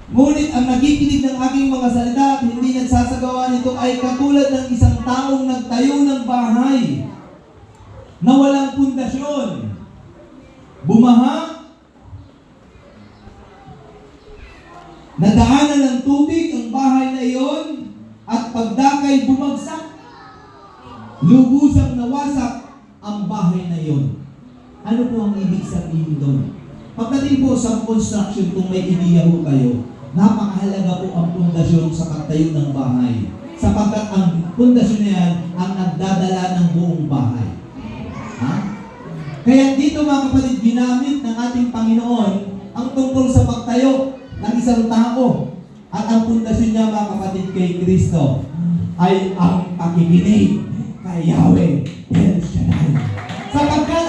Ngunit ang nakikinig ng aking mga salita at hindi nagsasagawa nito ay katulad ng isang taong nagtayo ng bahay na walang pundasyon. Bumaha, nadaanan ng tubig ang bahay na iyon, at pagdakay bumagsak, lubusang nawasak ang bahay na iyon. Ano po ang ibig sabihin doon? Pagdating po sa construction, kung may ideya po kayo, napakahalaga po ang pundasyon sa pagtayo ng bahay. Sapagkat ang pundasyon na yan ang nagdadala ng buong bahay. Ha? Kaya dito mga kapatid, ginamit ng ating Panginoon ang tungkol sa pagtayo ng isang tao. At ang pundasyon niya mga kapatid kay Kristo ay ang pakikinig kay Yahweh El Shaddai. Sapagkat